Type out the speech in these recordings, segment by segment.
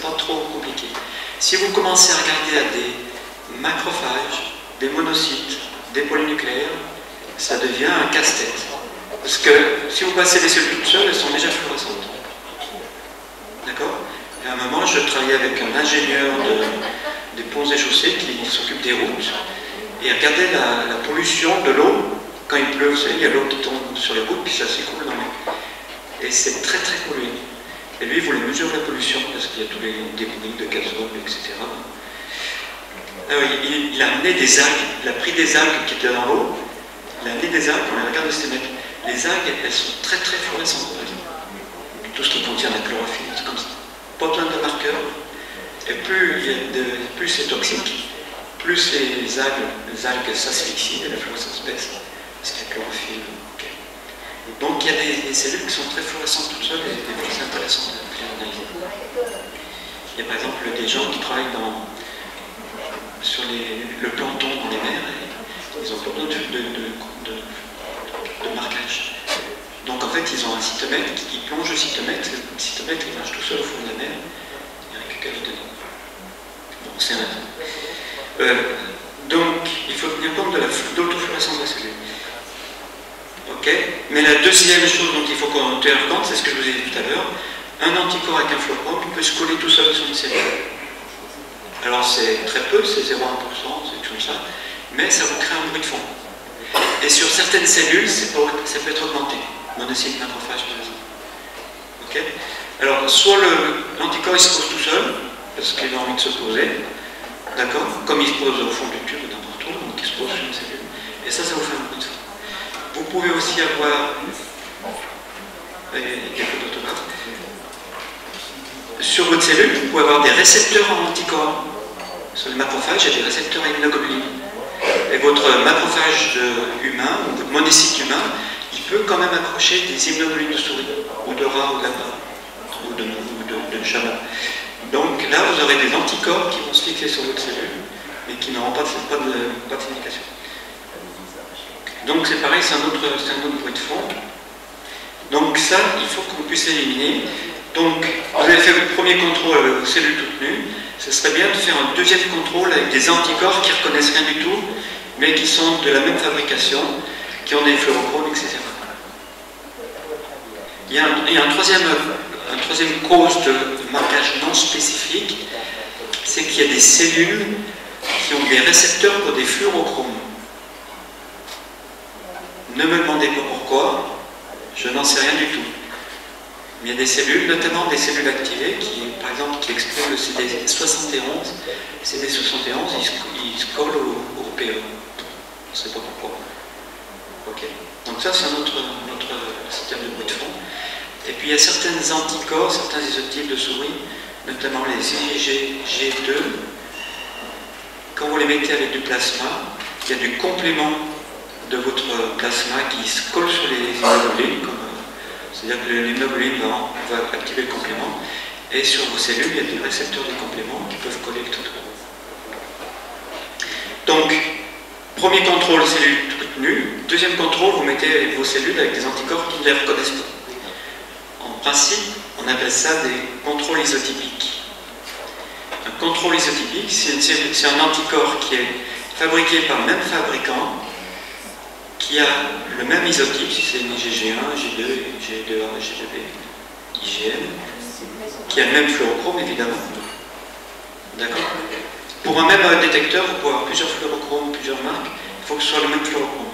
c'est pas trop compliqué. Si vous commencez à regarder à des macrophages, des monocytes, des polynucléaires, ça devient un casse-tête. Parce que si vous passez les cellules toutes seules, elles sont déjà fluorescentes. D'accord? Et à un moment, je travaillais avec un ingénieur des ponts et chaussées qui s'occupe des routes, et regardait la pollution de l'eau. Quand il pleut, vous savez, il y a l'eau qui tombe sur les routes, puis ça s'écoule dans l'eau. Et c'est très très pollué. Et lui, il voulait mesurer la pollution, parce qu'il y a tous les débris de gazole, etc. Alors, il a amené des algues, il a pris des algues qui étaient dans l'eau, il a amené des algues, on les regarde de ces mecs. Les algues, elles sont très très fluorescentes, par exemple. Tout ce qui contient la chlorophylle, c'est comme ça. Pas besoin de marqueurs. Et plus c'est toxique, plus les algues s'asphyxient et la fluorescence baisse. Parce qu'il y a chlorophylle. Okay. Donc il y a des cellules qui sont très fluorescentes toutes seules et des fois c'est intéressant de les analyser. Il y a par exemple des gens qui travaillent sur le plancton dans les mers et ils ont pas besoin de marquage. Donc en fait ils ont un cytomètre qui plonge le cytomètre il marche tout seul au fond de la mer et récupère dedans. Bon, c'est donc il faut tenir compte de l'autofluorescence de la cellule. Ok. Mais la deuxième chose dont il faut qu'on tenir compte, c'est ce que je vous ai dit tout à l'heure, un anticorps avec un fluorochrome peut se coller tout seul sur une cellule. Alors c'est très peu, c'est 0,1%, c'est tout ça, mais ça vous crée un bruit de fond. Et sur certaines cellules, ça peut être augmenté. Monocyte, macrophage par exemple. Ok. Alors soit l'anticorps il se pose tout seul, parce qu'il a envie de se poser, d'accord, comme il se pose au fond du tube n'importe où, donc il se pose sur une cellule, et ça vous fait un bruit de fond. Vous pouvez aussi avoir, il y a peu d'autographes, sur votre cellule, vous pouvez avoir des récepteurs en anticorps. Sur le macrophage, il y a des récepteurs à immunoglobulines. Et votre macrophage humain, ou votre monocyte humain, il peut quand même accrocher des immunoglobulines de souris, ou de rat, ou de lapin, ou de chameau. Donc là, vous aurez des anticorps qui vont se fixer sur votre cellule, mais qui n'auront pas de signification. Donc c'est pareil, c'est un autre bruit de fond. Donc ça, il faut qu'on puisse éliminer. Donc, vous avez fait votre premier contrôle avec vos cellules toutes nues. Ce serait bien de faire un deuxième contrôle avec des anticorps qui ne reconnaissent rien du tout, mais qui sont de la même fabrication, qui ont des fluorochromes, etc. Il y a une troisième cause de marquage non spécifique, c'est qu'il y a des cellules qui ont des récepteurs pour des fluorochromes. Ne me demandez pas pourquoi, je n'en sais rien du tout. Mais il y a des cellules, notamment des cellules activées, par exemple, qui expriment le CD71. CD71, il se colle au PE. On ne sait pas pourquoi. Ok. Donc ça, c'est notre système de bruit de fond. Et puis il y a certains anticorps, certains isotypes de souris, notamment les IgG2. Quand vous les mettez avec du plasma, il y a du complément de votre plasma qui se colle sur les immunoglobulines, c'est-à-dire que l'immunoglobulines va activer le complément, et sur vos cellules, il y a des récepteurs de complément qui peuvent coller le tout. Donc, premier contrôle, cellules toutes nues. Deuxième contrôle, vous mettez vos cellules avec des anticorps qui ne les reconnaissent pas. En principe, on appelle ça des contrôles isotypiques. Un contrôle isotypique, c'est un anticorps qui est fabriqué par le même fabricant, qui a le même isotype, si c'est une IgG1, G2, G2A, G2B, IgM, qui a le même fluorochrome évidemment. D'accord? Pour un même détecteur, vous pouvez avoir plusieurs fluorochromes, plusieurs marques, il faut que ce soit le même fluorochrome.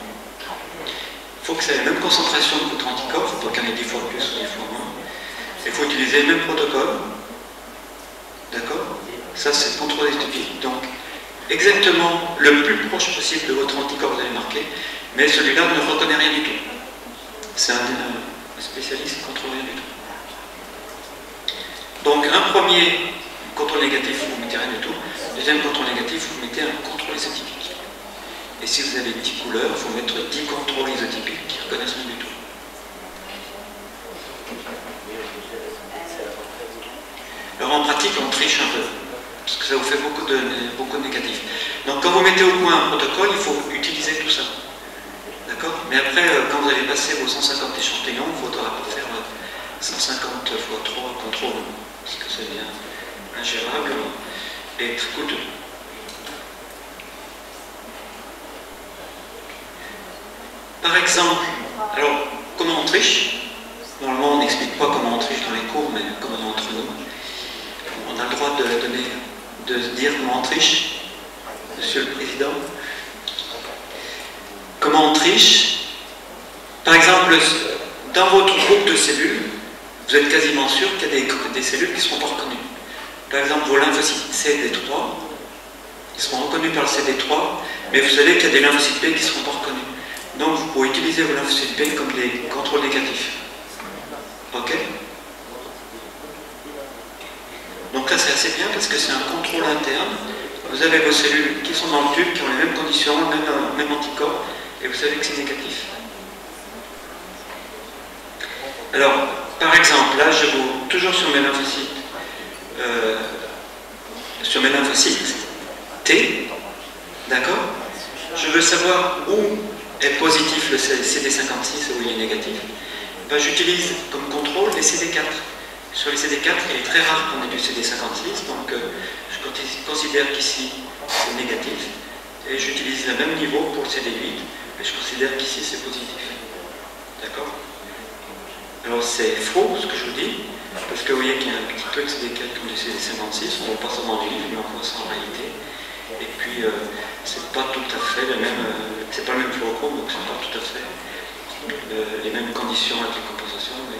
Il faut que ça ait la même concentration de votre anticorps, il ne faut pas qu'il y en ait 10 fois plus ou 10 fois moins. Il faut utiliser le même protocole. D'accord? Ça, c'est le contrôle isotypique. Donc, exactement le plus proche possible de votre anticorps, vous avez marqué, mais celui-là ne reconnaît rien du tout. C'est un spécialiste qui ne contrôle rien du tout. Donc un premier contrôle négatif, vous ne mettez rien du tout. Deuxième contrôle négatif, vous mettez un contrôle isotypique. Et si vous avez 10 couleurs, il faut mettre 10 contrôles isotypiques qui ne reconnaissent rien du tout. Alors en pratique, on triche un peu, parce que ça vous fait beaucoup de négatifs. Donc quand vous mettez au point un protocole, il faut utiliser tout ça. D'accord? Mais après, quand vous allez passer vos 150 échantillons, il faudra pas faire 150 x 3 contrôles, parce que ça devient ingérable et très coûteux. Par exemple, alors comment on triche? Normalement on n'explique pas comment on triche dans les cours, mais comme on est entre nous, on a le droit de dire comment on triche, Monsieur le Président. Comment on triche? Par exemple, dans votre groupe de cellules, vous êtes quasiment sûr qu'il y a des cellules qui ne seront pas reconnues. Par exemple, vos lymphocytes CD3, ils seront reconnus par le CD3, mais vous savez qu'il y a des lymphocytes B qui ne seront pas reconnus. Donc vous pouvez utiliser vos lymphocytes B comme des contrôles négatifs. Ok? Donc là c'est assez bien parce que c'est un contrôle interne. Vous avez vos cellules qui sont dans le tube, qui ont les mêmes conditions, le même anticorps, et vous savez que c'est négatif. Alors, par exemple, là je vous, toujours sur mes lymphocytes, T, d'accord? Je veux savoir où est positif le CD56 et où il est négatif. Ben, j'utilise comme contrôle les CD4. Sur les CD4, il est très rare qu'on ait du CD56, donc je considère qu'ici c'est négatif. Et j'utilise le même niveau pour le CD8, et je considère qu'ici c'est positif. D'accord? Alors c'est faux ce que je vous dis, parce que vous voyez qu'il y a un petit peu de CD4 comme du CD56, on ne voit pas ça dans le livre, mais on voit ça en réalité. Et puis c'est pas tout à fait le même, c'est pas le même fluorochrome, donc c'est pas tout à fait les mêmes conditions avec les compensations, mais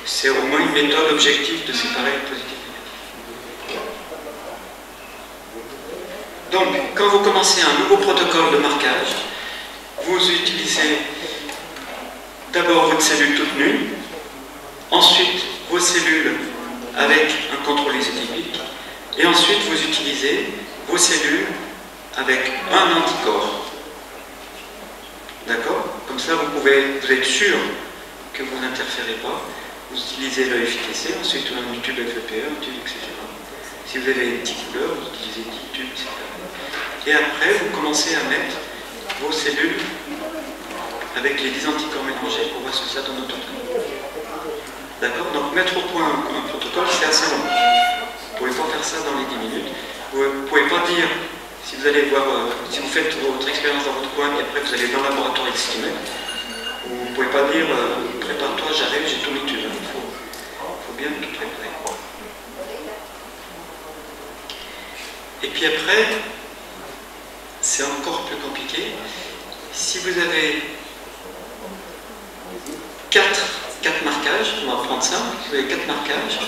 c'est au moins une méthode objective de séparer le positif et le négatif. Donc, quand vous commencez un nouveau protocole de marquage, vous utilisez d'abord votre cellule toute nue, ensuite vos cellules avec un contrôle isotypique, et ensuite vous utilisez vos cellules avec un anticorps. D'accord? Comme ça, vous êtes sûr que vous n'interférez pas. Vous utilisez le FITC, ensuite un tube FEPE, un tube, etc. Si vous avez 10 couleurs, vous utilisez 10 tubes, etc. Et après, vous commencez à mettre vos cellules avec les 10 anticorps mélangés pour voir ce que ça donne au total. D'accord? Donc mettre au point un protocole, c'est assez long. Vous ne pouvez pas faire ça dans les 10 minutes. Vous ne pouvez pas dire, si vous allez voir, si vous faites votre expérience dans votre coin et après vous allez dans le laboratoire estimé, vous ne pouvez pas dire, prépare-toi, j'arrive, j'ai tous mes tubes. Il faut bien tout préparer. Et puis après, c'est encore plus compliqué. Si vous avez 4 marquages, on va prendre ça, vous avez 4 marquages.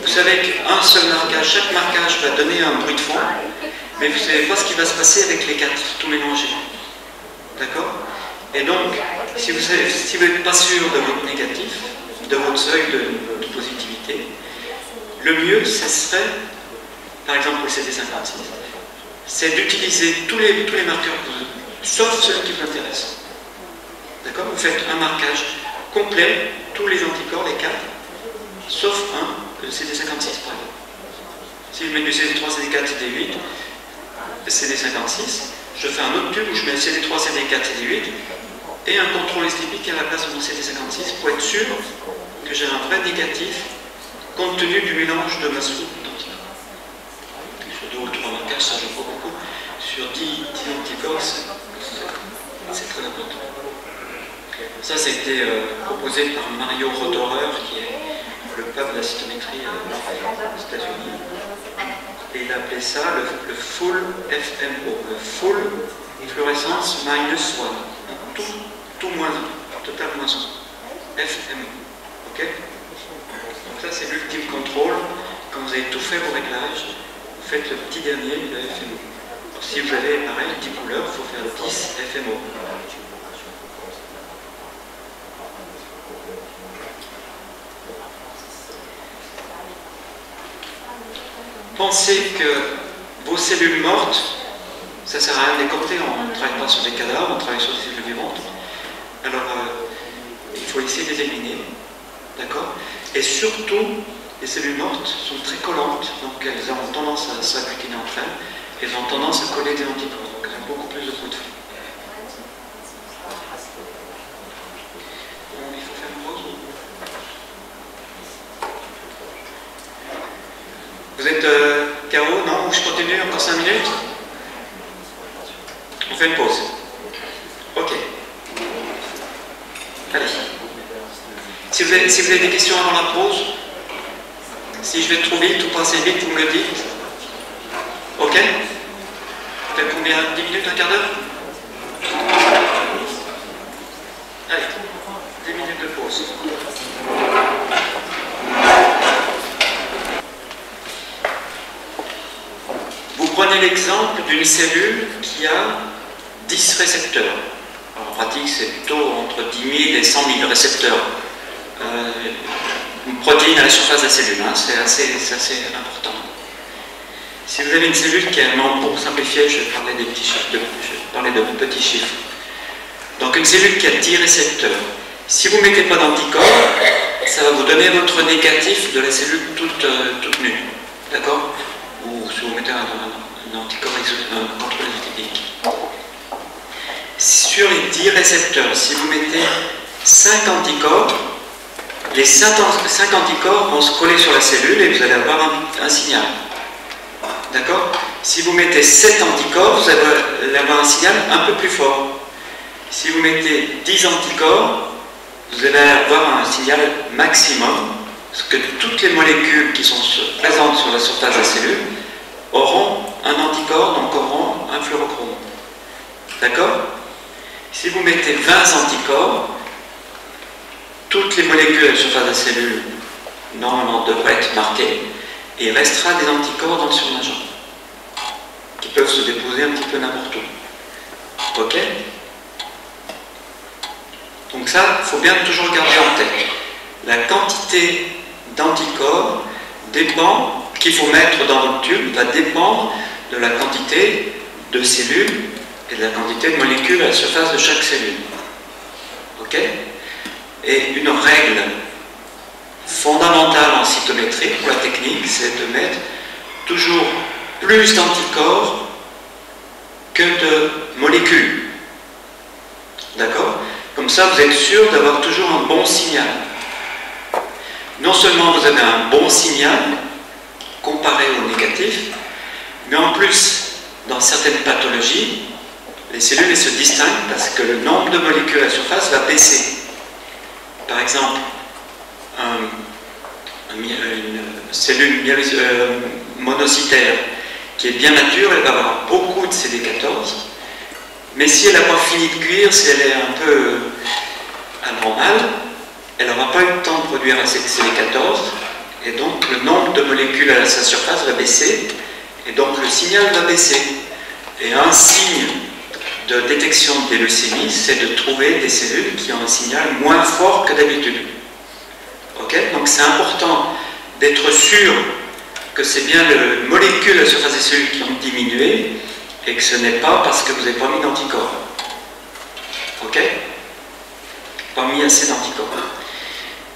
Vous savez qu'un seul marquage, chaque marquage va donner un bruit de fond, mais vous ne savez pas ce qui va se passer avec les 4, tout mélangé. D'accord? Et donc, si vous n'êtes pas sûr de votre négatif, de votre seuil de positivité, le mieux, ce serait, par exemple pour le CD56, c'est d'utiliser tous les marqueurs, sauf ceux qui vous intéressent. D'accord? Vous faites un marquage complet, tous les anticorps, les 4, sauf un, le CD56 par exemple. Si je mets du CD3, CD4, CD8, CD56, je fais un autre tube où je mets CD3, CD4, CD8 et un contrôle typique à la place de mon CD56 pour être sûr que j'ai un vrai négatif compte tenu du mélange de ma soupe d'anticorps. Sur 2 ou 3 marquages, ça joue pas beaucoup. Sur 10 anticorps, c'est très important. Ça, c'était proposé par Mario Rotorer, qui est le pape de la cytométrie aux États-Unis. Et il appelait ça le full FMO, le full fluorescence minus 1. Tout moins 1, total moins 1. FMO. Ok? Donc ça, c'est l'ultime contrôle. Quand vous avez tout fait vos réglages, vous faites le petit dernier, le FMO. Alors, si vous avez, pareil, 10 couleurs, il faut faire 10 FMO. Pensez que vos cellules mortes, ça ne sert à rien de les corter, on ne travaille pas sur des cadavres, on travaille sur des cellules vivantes. Alors, il faut essayer de les éliminer, d'accord? Et surtout, les cellules mortes sont très collantes, donc elles ont tendance à s'agglutiner entre elles, elles ont tendance à coller des anticorps, donc elles ont beaucoup plus de coups de feu. Bon, il faut faire une pause. Vous êtes KO? Non? Je continue encore 5 minutes? On fait une pause. Ok. Allez. Si vous avez des questions avant la pause, si je vais trop vite ou pas assez vite, vous me le dites. Ok? Fait combien? 10 minutes, un quart d'heure? Allez, 10 minutes de pause. Vous prenez l'exemple d'une cellule qui a 10 récepteurs. Alors, en pratique, c'est plutôt entre 10 000 et 100 000 récepteurs. Une protéine à la surface de la cellule, hein, c'est assez important. Si vous avez une cellule qui a un nombre, pour simplifier, je vais parler des petits chiffres, de petits chiffres. Donc une cellule qui a 10 récepteurs. Si vous ne mettez pas d'anticorps, ça va vous donner votre négatif de la cellule toute nue. D'accord? Ou si vous mettez un anticorps contrôle lipidique. Sur les 10 récepteurs, si vous mettez 5 anticorps, les 5 anticorps vont se coller sur la cellule et vous allez avoir un signal. D'accord? Si vous mettez 7 anticorps, vous allez avoir un signal un peu plus fort. Si vous mettez 10 anticorps, vous allez avoir un signal maximum, parce que toutes les molécules qui sont présentes sur la surface de la cellule auront un anticorps, donc auront un fluorochrome. D'accord? Si vous mettez 20 anticorps, toutes les molécules à la surface de la cellule, normalement, devraient être marquées, et il restera des anticorps dans le surnageant, qui peuvent se déposer un petit peu n'importe où. Ok? Donc ça, il faut bien toujours garder en tête. La quantité d'anticorps qu'il faut mettre dans votre tube va dépendre de la quantité de cellules et de la quantité de molécules à la surface de chaque cellule. Ok? Et une règle fondamentale en cytométrie pour la technique, c'est de mettre toujours plus d'anticorps que de molécules. D'accord? Comme ça, vous êtes sûr d'avoir toujours un bon signal. Non seulement vous avez un bon signal comparé au négatif, mais en plus, dans certaines pathologies, les cellules elles se distinguent parce que le nombre de molécules à la surface va baisser. Par exemple, une cellule monocytaire qui est bien mature, elle va avoir beaucoup de CD14, mais si elle n'a pas fini de cuire, si elle est un peu anormale, elle n'aura pas eu le temps de produire assez de CD14, et donc le nombre de molécules à sa surface va baisser, et donc le signal va baisser. Et un signe de détection des leucémies, c'est de trouver des cellules qui ont un signal moins fort que d'habitude. Okay? Donc c'est important d'être sûr que c'est bien les molécules à la surface des cellules qui ont diminué et que ce n'est pas parce que vous n'avez pas mis d'anticorps. Ok? Pas mis assez d'anticorps.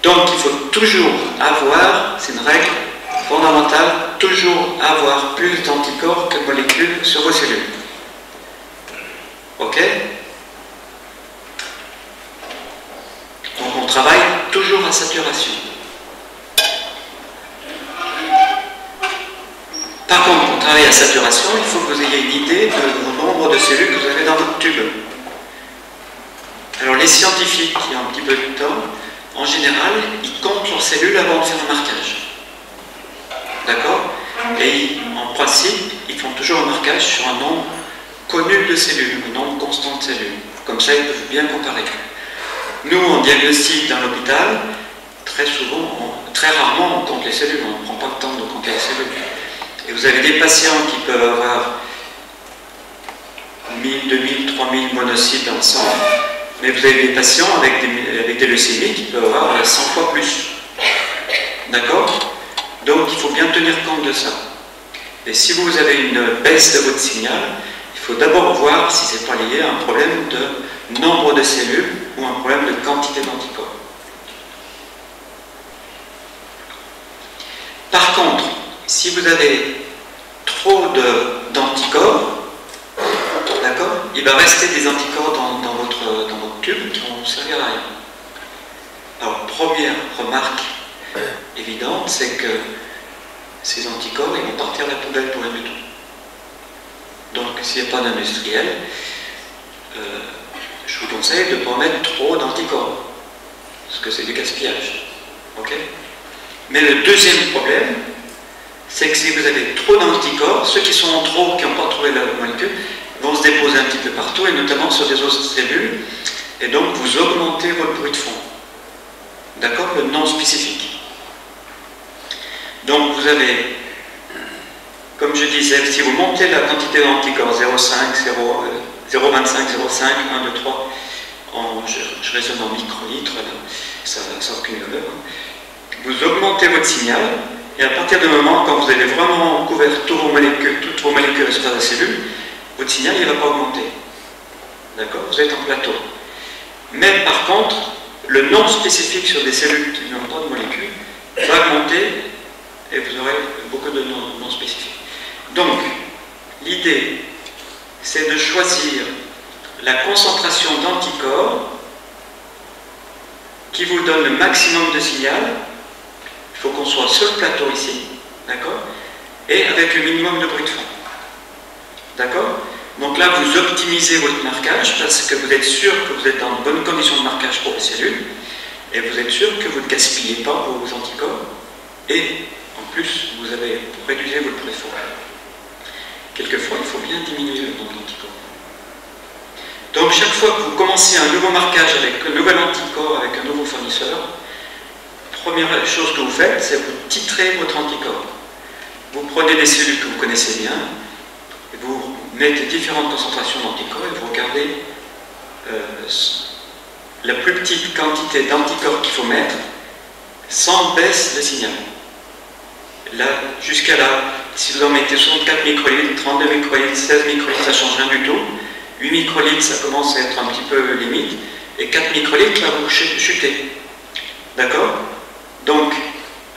Donc il faut toujours avoir, c'est une règle fondamentale, toujours avoir plus d'anticorps que de molécules sur vos cellules. Ok? Donc on travaille toujours à saturation. Par contre, pour travailler à saturation, il faut que vous ayez une idée du nombre de cellules que vous avez dans votre tube. Alors les scientifiques qui ont un petit peu de temps, en général, ils comptent leurs cellules avant de faire un marquage. D'accord? Et en principe, ils font toujours un marquage sur un nombre connu de cellules, un nombre constant de cellules. Comme ça, ils peuvent bien comparer. Nous, en diagnostic dans l'hôpital, très rarement, on compte les cellules, on ne prend pas le temps de compter les cellules. Et vous avez des patients qui peuvent avoir 1000, 2000, 3000 monocytes dans le sang, mais vous avez des patients avec des leucémies qui peuvent avoir 100 fois plus. D'accord? Donc il faut bien tenir compte de ça. Et si vous avez une baisse de votre signal, il faut d'abord voir si ce n'est pas lié à un problème de nombre de cellules ou un problème de quantité d'anticorps. Par contre, si vous avez trop d'anticorps, d'accord, il va rester des anticorps dans votre tube qui vont vous servir à rien. Alors, première remarque évidente, c'est que ces anticorps, ils vont partir à la poubelle pour rien du tout. Donc, s'il n'y a pas d'industriel, je vous conseille de ne pas mettre trop d'anticorps, parce que c'est du gaspillage. Ok? Mais le deuxième problème, c'est que si vous avez trop d'anticorps, ceux qui sont en trop, qui n'ont pas trouvé la molécule, vont se déposer un petit peu partout, et notamment sur des autres cellules, et donc vous augmentez votre bruit de fond. D'accord? Le non spécifique. Donc vous avez, comme je disais, si vous montez la quantité d'anticorps 0,5, 0,25, 0,5, 1, 2, 3, je raisonne en microlitres, ça n'a aucune valeur. Vous augmentez votre signal, et à partir du moment quand vous avez vraiment couvert toutes vos molécules sur la cellule, votre signal ne va pas augmenter. D'accord? Vous êtes en plateau. Mais par contre, le non spécifique sur des cellules qui n'ont pas de molécules va augmenter et vous aurez beaucoup de non spécifiques. Donc, l'idée, c'est de choisir la concentration d'anticorps qui vous donne le maximum de signal. Il faut qu'on soit sur le plateau ici, d'accord? Et avec le minimum de bruit de fond. D'accord? Donc là, vous optimisez votre marquage parce que vous êtes sûr que vous êtes en bonne condition de marquage pour les cellules et vous êtes sûr que vous ne gaspillez pas vos anticorps et en plus, vous réduisez votre bruit de fond. Quelquefois, il faut bien diminuer le nombre d'anticorps. Donc chaque fois que vous commencez un nouveau marquage avec un nouvel anticorps, avec un nouveau fournisseur, première chose que vous faites, c'est vous titrez votre anticorps. Vous prenez des cellules que vous connaissez bien, et vous mettez différentes concentrations d'anticorps et vous regardez la plus petite quantité d'anticorps qu'il faut mettre sans baisse de signal. Là, jusqu'à là, si vous en mettez 64 microlitres, 32 microlitres, 16 microlitres, ça ne change rien du tout. 8 microlitres, ça commence à être un petit peu limite. Et 4 microlitres, là, vous chutez. D'accord? Donc,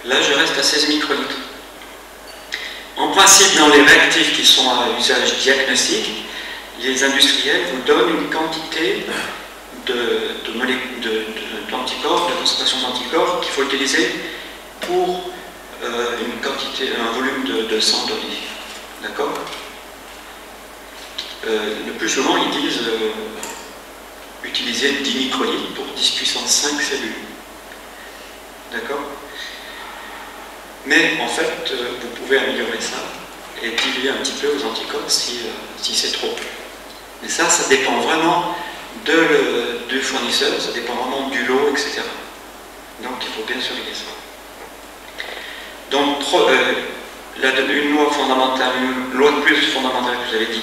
là, je reste à 16 microlitres. En principe, dans les réactifs qui sont à usage diagnostique, les industriels vous donnent une quantité d'anticorps, de concentration d'anticorps qu'il faut utiliser pour un volume de 100 d'olive. D'accord? Le plus souvent, ils disent utiliser 10 microlitres pour 10 puissance 5 cellules. D'accord? Mais en fait, vous pouvez améliorer ça et diluer un petit peu vos anticorps si c'est trop. Mais ça dépend vraiment du fournisseur, ça dépend vraiment du lot, etc. Donc il faut bien surveiller ça. Donc, une loi fondamentale, une loi de plus fondamentale que vous avez dit,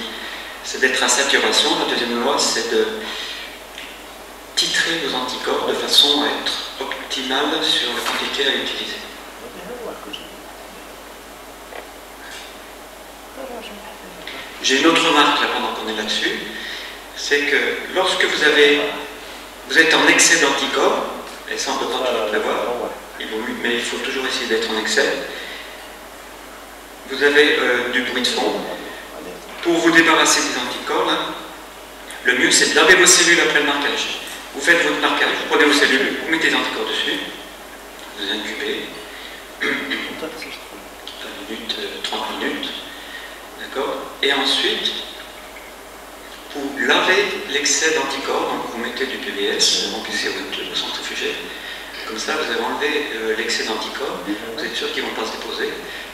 c'est d'être à saturation. La deuxième loi, c'est de titrer vos anticorps de façon à être optimale sur la quantité à utiliser. J'ai une autre remarque là pendant qu'on est là-dessus, c'est que lorsque vous êtes en excès d'anticorps, et ça on ne peut pas tout le prévoir, mais il faut toujours essayer d'être en excès, vous avez du bruit de fond. Pour vous débarrasser des anticorps, là, le mieux c'est de laver vos cellules après le marquage. Vous faites votre marquage, vous prenez vos cellules, vous mettez les anticorps dessus, vous incubez 20 minutes, 30 minutes, d'accord? Et ensuite, vous lavez l'excès d'anticorps, donc vous mettez du PBS, vous remplissez votre centrifugé, comme ça vous avez enlevé l'excès d'anticorps, vous êtes sûr qu'ils ne vont pas se déposer,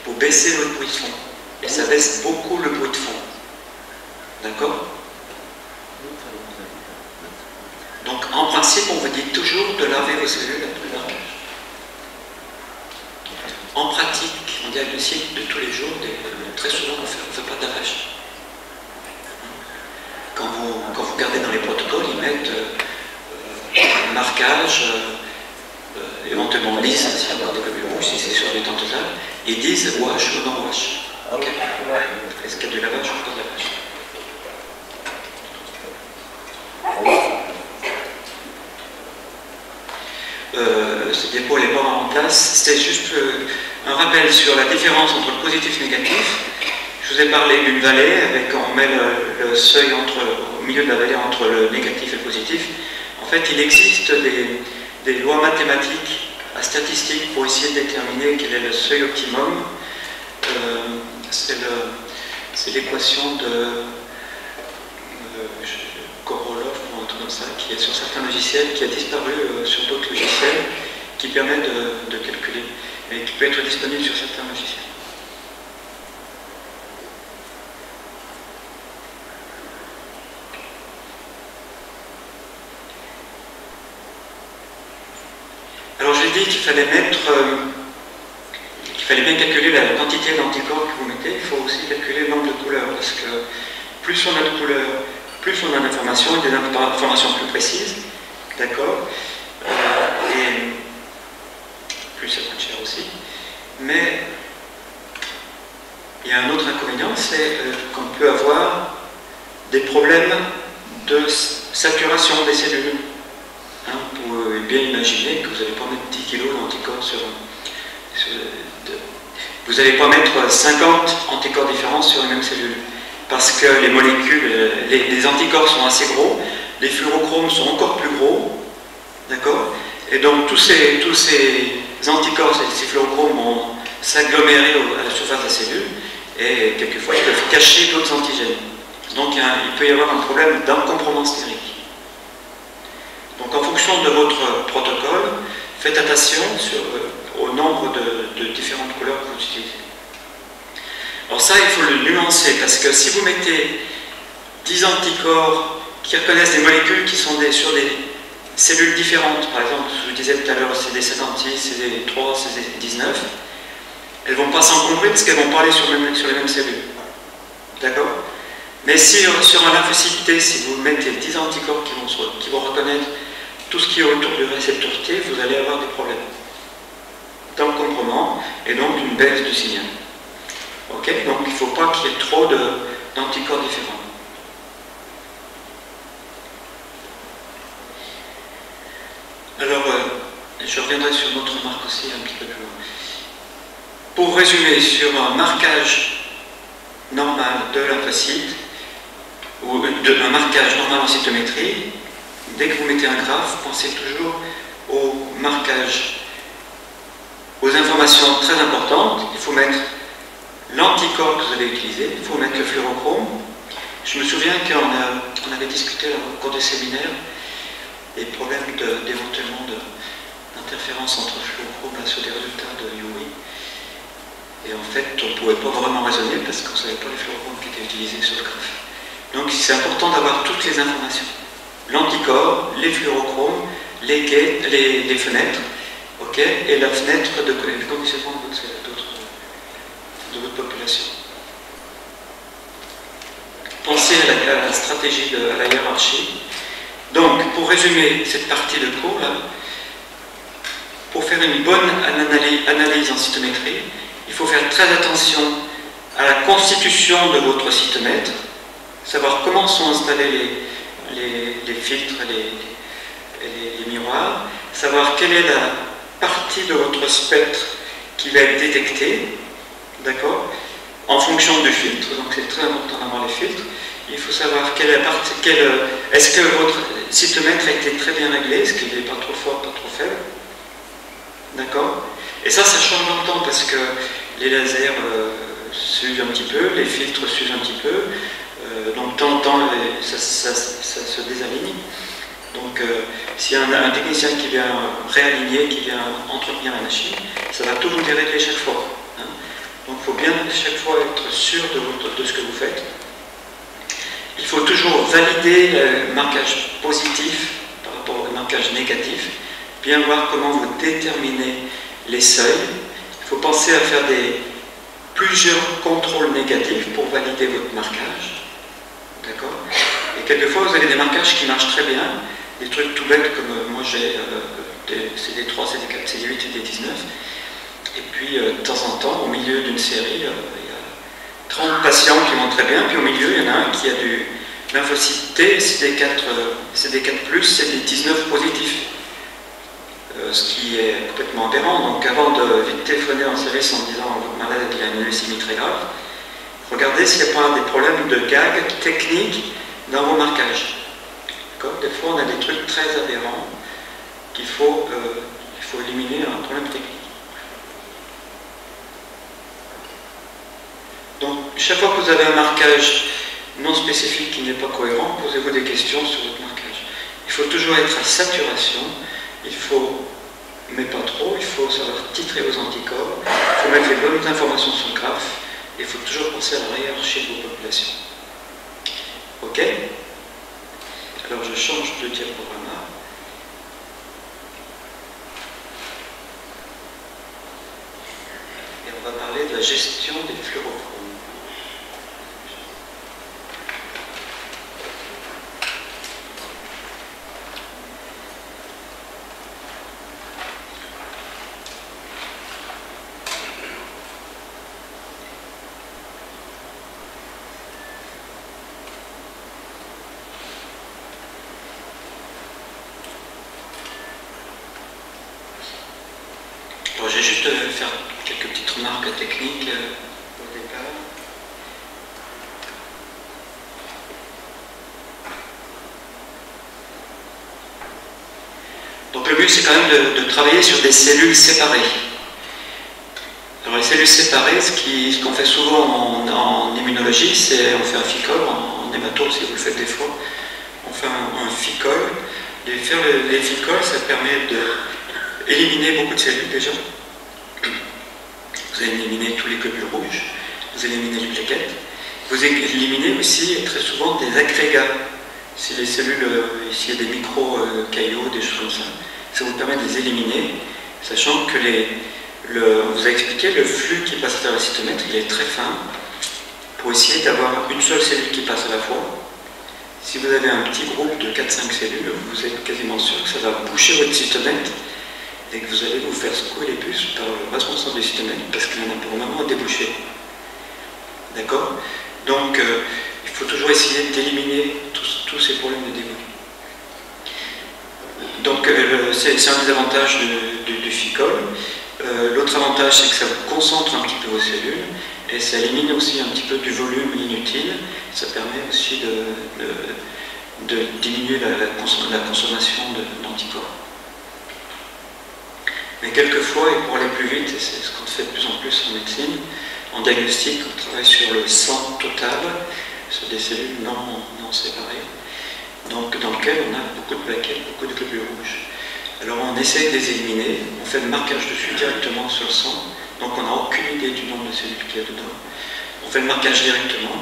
vous baissez votre bruit de fond, et ça baisse beaucoup le bruit de fond, d'accord? Donc en principe, on vous dit toujours de laver vos cellules après le marquage. En pratique, en diagnostic de tous les jours, très souvent on ne fait pas de lavage. Quand vous regardez dans les protocoles, ils mettent marquage, éventuellement lisse, si c'est sur du temps total, ils disent wash ou non wash. Okay. Est-ce qu'il y a du lavage ou pas de lavage? Ce diapo n'est pas en place, c'était juste un rappel sur la différence entre le positif et le négatif. Je vous ai parlé d'une vallée, on met le seuil au milieu de la vallée entre le négatif et le positif. En fait, il existe des lois mathématiques, statistiques, pour essayer de déterminer quel est le seuil optimum c'est l'équation de Korolov ou un truc comme ça, qui est sur certains logiciels, qui a disparu sur d'autres logiciels, qui permet de calculer, et qui peut être disponible sur certains logiciels. Alors j'ai dit qu'il fallait bien calculer la quantité d'anticorps que vous mettez. Il faut aussi calculer le nombre de couleurs, parce que plus on a de couleurs, plus on a d'informations, et des informations plus précises, d'accord, et plus ça coûte cher aussi. Mais il y a un autre inconvénient, c'est qu'on peut avoir des problèmes de saturation des cellules. Hein, vous pouvez bien imaginer que vous n'allez pas mettre 10 kg d'anticorps vous n'allez pas mettre 50 anticorps différents sur une même cellule. Parce que les molécules, les anticorps sont assez gros, les fluorochromes sont encore plus gros, d'accord? Et donc tous ces anticorps, ces fluorochromes vont s'agglomérer à la surface de la cellule, et quelquefois ils peuvent cacher d'autres antigènes. Donc il peut y avoir un problème d'encombrement stérique. Donc en fonction de votre protocole, faites attention au nombre de différentes couleurs que vous utilisez. Alors ça, il faut le nuancer, parce que si vous mettez 10 anticorps qui reconnaissent des molécules qui sont sur des cellules différentes, par exemple, je vous disais tout à l'heure, CD70, CD3, CD19, elles ne vont pas s'encombrer parce qu'elles vont pas aller sur les mêmes cellules. D'accord? Mais si sur un lymphocyte T, si vous mettez 10 anticorps qui vont reconnaître tout ce qui est autour du récepteur T, vous allez avoir des problèmes d'encombrement et donc une baisse du signal. Ok? Donc il ne faut pas qu'il y ait trop d'anticorps différents. Alors, je reviendrai sur notre remarque aussi un petit peu plus loin. Pour résumer, sur un marquage normal de lymphocyte, ou un marquage normal en cytométrie, dès que vous mettez un graphe, pensez toujours au marquage, aux informations très importantes. Il faut mettre l'anticorps que vous avez utilisé, il faut mettre le fluorochrome. Je me souviens qu'on avait discuté au cours du séminaire des problèmes d'éventuellement d'interférence entre fluorochrome sur des résultats de UV. Et en fait, on ne pouvait pas vraiment raisonner parce qu'on ne savait pas les fluorochromes qui étaient utilisés sur le graphe. Donc c'est important d'avoir toutes les informations. L'anticorps, les fluorochromes, les gates, les fenêtres, ok, et la fenêtre de conditionnement de votre population. Pensez à la stratégie, à la hiérarchie. Donc, pour résumer cette partie de cours, là, pour faire une bonne analyse en cytométrie, il faut faire très attention à la constitution de votre cytomètre, savoir comment sont installés les filtres, les miroirs, savoir quelle est la partie de votre spectre qui va être détectée, d'accord, en fonction du filtre. Donc c'est très important d'avoir les filtres. Il faut savoir quelle est la partie, est-ce que votre cytomètre a été très bien réglé, est-ce qu'il n'est pas trop fort, pas trop faible, d'accord. Et ça change dans le temps parce que les lasers s'usent un petit peu, les filtres s'usent un petit peu, donc de temps en temps ça se désaligne. Donc s'il y a un technicien qui vient réaligner, qui vient entretenir la machine, ça va tout vous dérégler chaque fois. Hein. Donc il faut bien chaque fois être sûr de ce que vous faites. Il faut toujours valider le marquage positif par rapport au marquage négatif, bien voir comment vous déterminez les seuils. Il faut penser à faire plusieurs contrôles négatifs pour valider votre marquage. D'accord? Et quelquefois, vous avez des marquages qui marchent très bien, des trucs tout bêtes comme moi j'ai CD3, CD4, CD8, CD19. Et puis, de temps en temps, au milieu d'une série, il y a 30 patients qui vont très bien, puis au milieu, il y en a un qui a du lymphocyte T, CD4+, CD19 positif. Ce qui est complètement aberrant. Donc avant de vite téléphoner en service en disant votre malade il a une leucémie très grave, regardez s'il n'y a pas des problèmes de gag techniques dans vos marquages. Des fois on a des trucs très aberrants qu'il faut éliminer un problème technique. chaque fois que vous avez un marquage non spécifique qui n'est pas cohérent, posez-vous des questions sur votre marquage. Il faut toujours être à saturation, il faut, mais pas trop, il faut savoir titrer vos anticorps, il faut mettre les bonnes informations sur le graphe, et il faut toujours penser à la hiérarchie de vos populations. Ok? Alors je change de diaporama. Et on va parler de la gestion des fluorochromes. Alors, je vais juste faire quelques petites remarques techniques au départ. Donc le but c'est quand même de travailler sur des cellules séparées. Alors les cellules séparées, ce qu'on fait souvent en immunologie, c'est on fait un ficole, en hématome si vous le faites des fois, on fait un ficole. Et faire les ficoles, ça permet d'éliminer beaucoup de cellules déjà. Vous éliminez tous les globules rouges, vous éliminez les plaquettes, vous éliminez aussi très souvent des agrégats. Si les cellules, s'il y a des micro-caillots, des choses comme ça vous permet de les éliminer, sachant que on vous a expliqué, le flux qui passe à travers le cytomètre, il est très fin, pour essayer d'avoir une seule cellule qui passe à la fois. Si vous avez un petit groupe de 4-5 cellules, vous êtes quasiment sûr que ça va boucher votre cytomètre et que vous allez vous faire secouer les puces par le responsable du cytomètre parce qu'il en a pour le moment à déboucher. D'accord? Donc, il faut toujours essayer d'éliminer tous ces problèmes de début. Donc, c'est un des avantages du ficole. L'autre avantage, c'est que ça vous concentre un petit peu vos cellules et ça élimine aussi un petit peu du volume inutile. Ça permet aussi de diminuer la consommation d'anticorps. Mais quelquefois, et pour aller plus vite, et c'est ce qu'on fait de plus en plus en médecine, en diagnostic, on travaille sur le sang total, sur des cellules non séparées, donc dans lequel on a beaucoup de plaquettes, beaucoup de globules rouges. Alors on essaye de les éliminer, on fait le marquage dessus directement sur le sang, donc on n'a aucune idée du nombre de cellules qu'il y a dedans. On fait le marquage directement,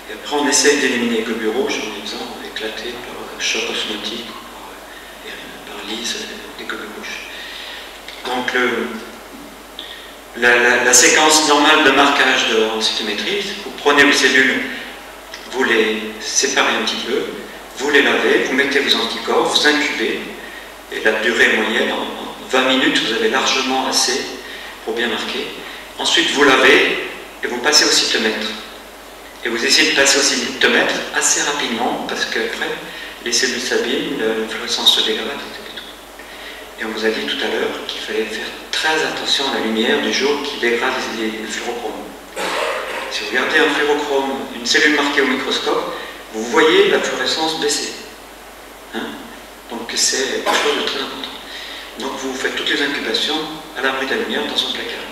et après on essaye d'éliminer les globules rouges en les faisant éclater par choc osmotique ou par lyse des globules rouges. Donc la séquence normale de marquage en cytométrie, vous prenez vos cellules, vous les séparez un petit peu, vous les lavez, vous mettez vos anticorps, vous incubez, et la durée moyenne, en 20 minutes, vous avez largement assez pour bien marquer. Ensuite, vous lavez et vous passez au cytomètre. Et vous essayez de passer au cytomètre assez rapidement, parce qu'après, les cellules s'abîment, la fluorescence se dégrade, etc. Et on vous a dit tout à l'heure qu'il fallait faire très attention à la lumière du jour qui dégrade les fluorochromes. Si vous regardez un fluorochrome, une cellule marquée au microscope, vous voyez la fluorescence baisser. Donc c'est quelque chose de très important. Donc vous faites toutes les incubations à l'abri de la lumière dans un placard.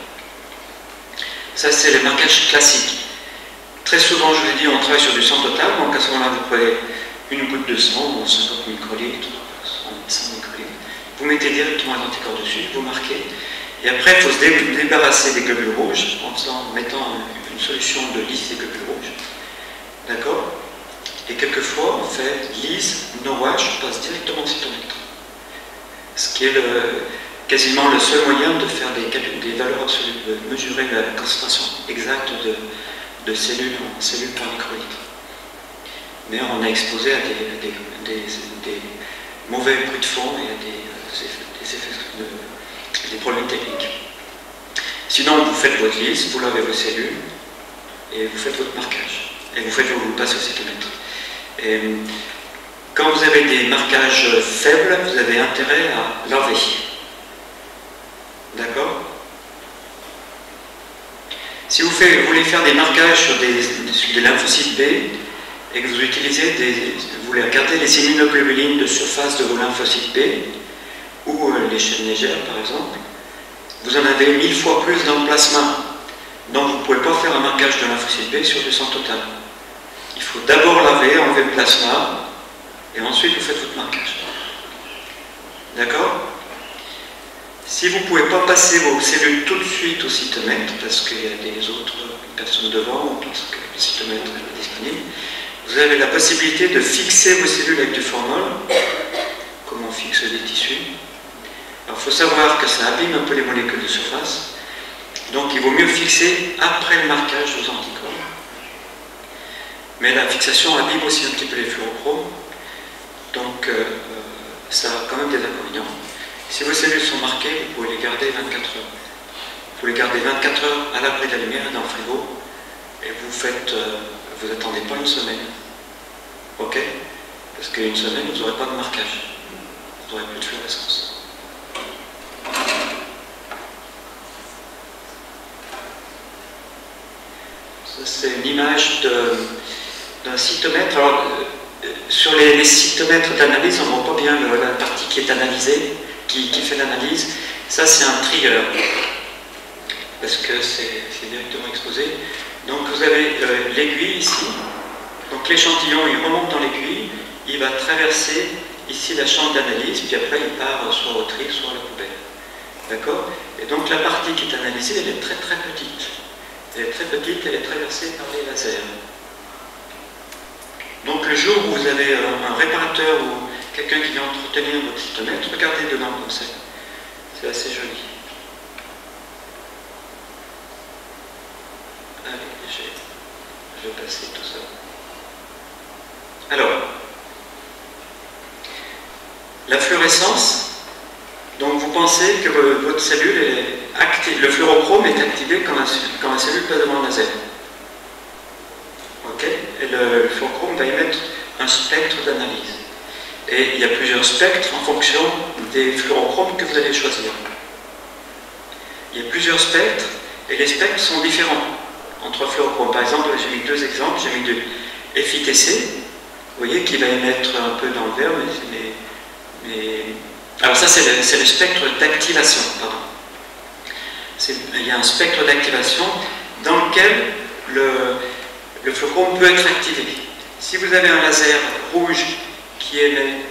Ça c'est les marquages classiques. Très souvent, je vous ai dit, on travaille sur du sang total, donc à ce moment-là, vous prenez une goutte de sang, 50 microlitres, 100 microlitres, vous mettez directement les anticorps dessus, vous marquez, et après il faut se débarrasser des globules rouges en mettant une solution de lyse des globules rouges. D'accord? Et quelquefois, on fait lyse, no wash, on passe directement au cytomètre. Ce qui est quasiment le seul moyen de faire des valeurs absolues, de mesurer la concentration exacte de cellules en cellules par microlitre. Mais on est exposé à des mauvais bruits de fond et à des problèmes techniques. Sinon, vous faites votre liste, vous lavez vos cellules et vous faites votre marquage. Et vous passez au cytomètre. Et quand vous avez des marquages faibles, vous avez intérêt à laver. D'accord? Si vous voulez faire des marquages sur des lymphocytes B et que vous vous voulez regarder les immunoglobulines de surface de vos lymphocytes B ou les chaînes légères par exemple, vous en avez 1000 fois plus dans le plasma. Donc vous ne pouvez pas faire un marquage de lymphocyte B sur du sang total. Il faut d'abord laver, enlever le plasma, et ensuite vous faites votre marquage. D'accord? Si vous ne pouvez pas passer vos cellules tout de suite au cytomètre, parce qu'il y a des autres personnes devant, ou parce que le cytomètre est disponible, vous avez la possibilité de fixer vos cellules avec du formol, comme on fixe des tissus. Alors il faut savoir que ça abîme un peu les molécules de surface, donc il vaut mieux fixer après le marquage aux anticorps. Mais la fixation abîme aussi un petit peu les fluorochromes, donc ça a quand même des inconvénients. Si vos cellules sont marquées, vous pouvez les garder 24 heures. Vous les gardez 24 heures à l'abri de la lumière dans le frigo, et vous attendez pas une semaine. Ok? Parce qu'une semaine, vous n'aurez pas de marquage. Vous n'aurez plus de fluorescence. Ça, c'est une image d'un cytomètre. Alors, sur les cytomètres d'analyse, on ne voit pas bien la partie qui est analysée, qui fait l'analyse. Ça, c'est un trigger, parce que c'est directement exposé. Donc, vous avez l'aiguille ici. Donc, l'échantillon, il remonte dans l'aiguille, il va traverser ici la chambre d'analyse, puis après, il part soit au tri, soit à la poubelle. D'accord? Et donc, la partie qui est analysée, elle est très très petite. Elle est très petite, elle est traversée par les lasers. Donc, le jour où vous avez un réparateur ou quelqu'un qui vient entretenir votre cytomètre, regardez dedans comme ça. C'est assez joli. Allez, je vais passer tout ça. Alors, la fluorescence, donc vous pensez que votre cellule est active, le fluorochrome est activé quand la cellule passe devant un laser. Ok? Et le fluorochrome va émettre un spectre d'analyse. Et il y a plusieurs spectres en fonction des fluorochromes que vous allez choisir. Il y a plusieurs spectres, et les spectres sont différents entre fluorochromes. Par exemple, j'ai mis deux exemples. J'ai mis du FITC, vous voyez, qui va émettre un peu dans le vert, mais... Alors ça, c'est le spectre d'activation, pardon. Il y a un spectre d'activation dans lequel le fluorochrome peut être activé. Si vous avez un laser rouge qui émet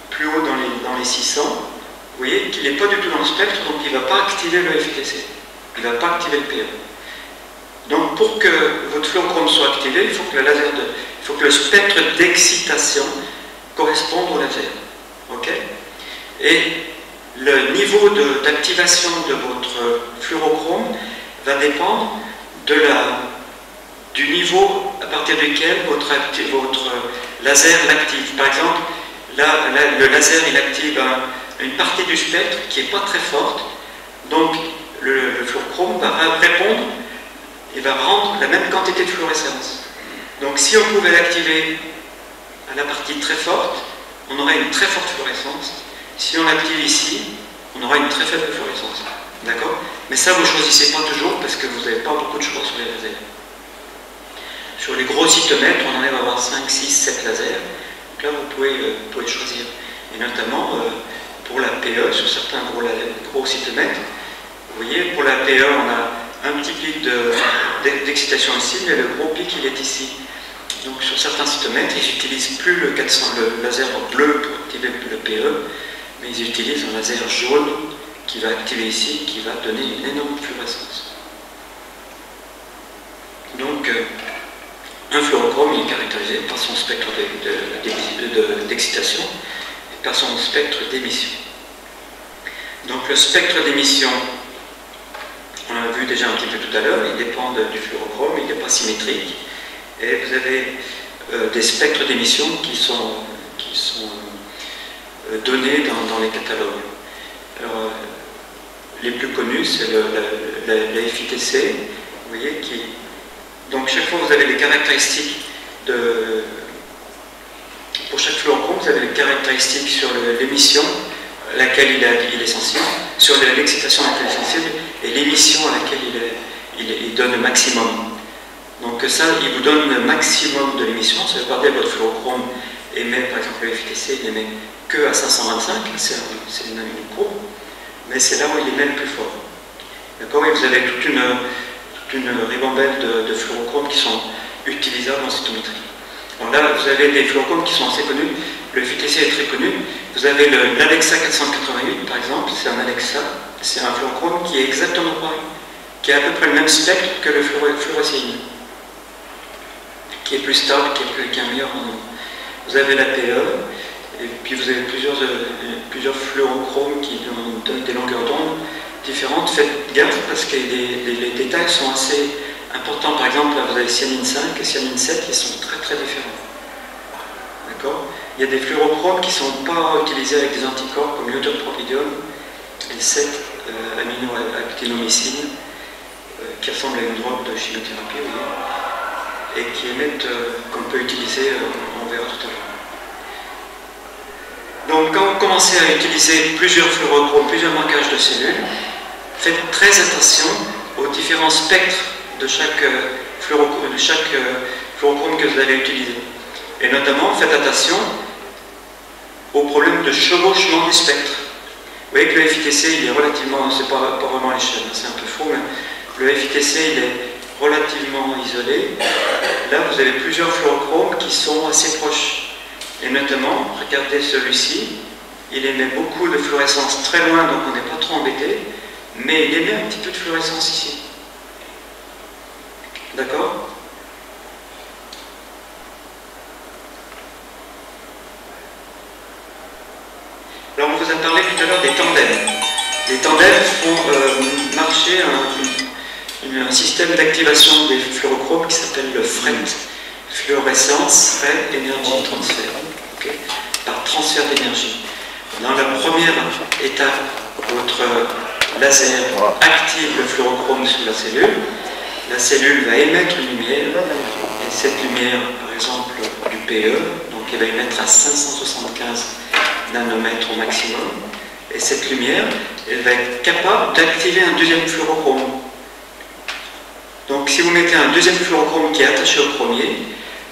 plus haut dans les 600, vous voyez qu'il n'est pas du tout dans le spectre, donc il ne va pas activer le FITC. Il ne va pas activer le PE. Donc pour que votre fluorochrome soit activé, il faut que le spectre d'excitation corresponde au laser. Ok? Et le niveau d'activation de votre fluorochrome va dépendre du niveau à partir duquel votre laser l'active. Par exemple, là, le laser il active une partie du spectre qui n'est pas très forte, donc le fluorochrome va répondre et va rendre la même quantité de fluorescence. Donc si on pouvait l'activer à la partie très forte, on aurait une très forte fluorescence. Si on l'active ici, on aura une très faible fluorescence. D'accord? Mais ça, vous ne choisissez pas toujours parce que vous n'avez pas beaucoup de choix sur les lasers. Sur les gros cytomètres, on arrive à avoir 5, 6, 7 lasers. Donc là, vous pouvez choisir. Et notamment, pour la PE, sur certains gros cytomètres, vous voyez, pour la PE, on a un petit pic d'excitation ici, mais le gros pic, il est ici. Donc sur certains cytomètres, ils n'utilisent plus le laser bleu pour activer le PE, mais ils utilisent un laser jaune qui va activer ici, qui va donner une énorme fluorescence. Donc, un fluorochrome est caractérisé par son spectre d'excitation et par son spectre d'émission. Donc le spectre d'émission, on l'a vu déjà un petit peu tout à l'heure, il dépend du fluorochrome, il n'est pas symétrique. Et vous avez des spectres d'émission qui sont donnés dans les catalogues. Alors, les plus connus, c'est la FITC, vous voyez, donc chaque fois vous avez les caractéristiques pour chaque fluorochrome, vous avez les caractéristiques sur l'émission à laquelle il est sensible, sur l'excitation à laquelle il est sensible, et l'émission à laquelle il donne le maximum. Donc ça, il vous donne le maximum de l'émission. Ça veut pas dire que votre fluorochrome émet, par exemple le FITC, il n'émet que à 525, c'est une chrome, mais c'est là où il émet le plus fort. D'accord? Et vous avez toute une ribambelle de fluorochromes qui sont utilisables en cytométrie. Alors là, vous avez des fluorochromes qui sont assez connus. Le FTC est très connu. Vous avez l'Alexa 488, par exemple. C'est un Alexa. C'est un fluorochrome qui est exactement pareil, qui a à peu près le même spectre que le fluorescéine, qui est plus stable, qui a un meilleur rendement. Vous avez la PE, et puis vous avez plusieurs fluorochromes qui donnent des longueurs d'onde différentes. Faites gaffe parce que les détails sont assez importants. Par exemple, là, vous avez cyanine 5 et cyanine 7 qui sont très très différents. D'accord? Il y a des fluorochromes qui ne sont pas utilisés avec des anticorps comme l'iodopropydium et 7 aminoactinomycine qui ressemblent à une drogue de chimiothérapie, oui, et qui émettent, qu'on peut utiliser, on verra tout à l'heure. Donc quand vous commencez à utiliser plusieurs fluorochromes, plusieurs marquages de cellules, faites très attention aux différents spectres de chaque fluorochrome que vous allez utiliser. Et notamment, faites attention au problème de chevauchement des spectres. Vous voyez que le FITC, il est relativement, c'est pas vraiment à l'échelle, c'est un peu faux, mais le FITC, il est relativement isolé. Là, vous avez plusieurs fluorochromes qui sont assez proches. Et notamment, regardez celui-ci, il émet beaucoup de fluorescence très loin, donc on n'est pas trop embêté, mais il émet un petit peu de fluorescence ici. D'accord? Alors on vous a parlé tout à l'heure des tandems. Les tandems font marcher un système d'activation des fluorochromes qui s'appelle le FRET, fluorescence, Red Energy Transfer, okay, par transfert d'énergie. Dans la première étape, votre laser active le fluorochrome sur la cellule va émettre une lumière, et cette lumière, par exemple du PE, donc elle va émettre à 575 nanomètres au maximum, et cette lumière, elle va être capable d'activer un deuxième fluorochrome. Donc si vous mettez un deuxième fluorochrome qui est attaché au premier,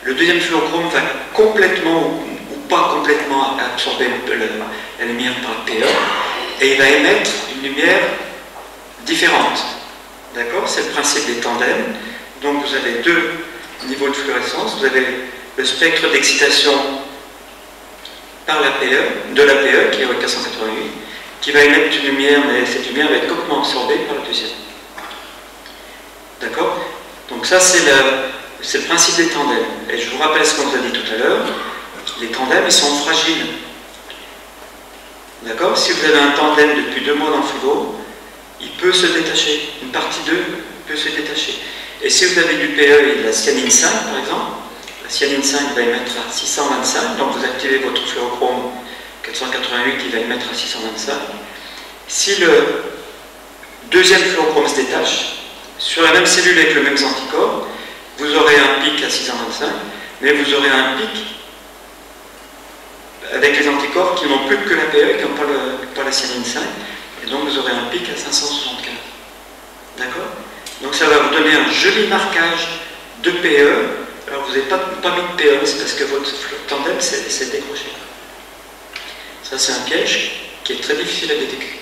le deuxième fluorochrome va complètement ou pas complètement absorber la lumière par le PE, et il va émettre une lumière différente. D'accord? C'est le principe des tandems. Donc vous avez deux niveaux de fluorescence. Vous avez le spectre d'excitation par la PE, de la PE, qui est au 488, qui va émettre une lumière, mais cette lumière va être complètement absorbée par le deuxième. D'accord? Donc ça, c'est le principe des tandems. Et je vous rappelle ce qu'on vous a dit tout à l'heure. Les tandems, ils sont fragiles. D'accord? Si vous avez un tandem depuis 2 mois dans le frigo, il peut se détacher. Une partie d'eux peut se détacher. Et si vous avez du PE et de la cyanine 5, par exemple, la cyanine 5 va émettre à 625, donc vous activez votre fluorochrome 488, il va émettre à 625. Si le deuxième fluorochrome se détache, sur la même cellule avec le même anticorps, vous aurez un pic à 625, mais vous aurez un pic avec les anticorps qui n'ont plus que la PE, qui n'ont pas la cyanine 5, et donc vous aurez un pic à 575. D'accord? Donc ça va vous donner un joli marquage de PE. Alors vous n'avez pas mis de PE, c'est parce que votre tandem s'est décroché. Ça c'est un piège qui est très difficile à détecter.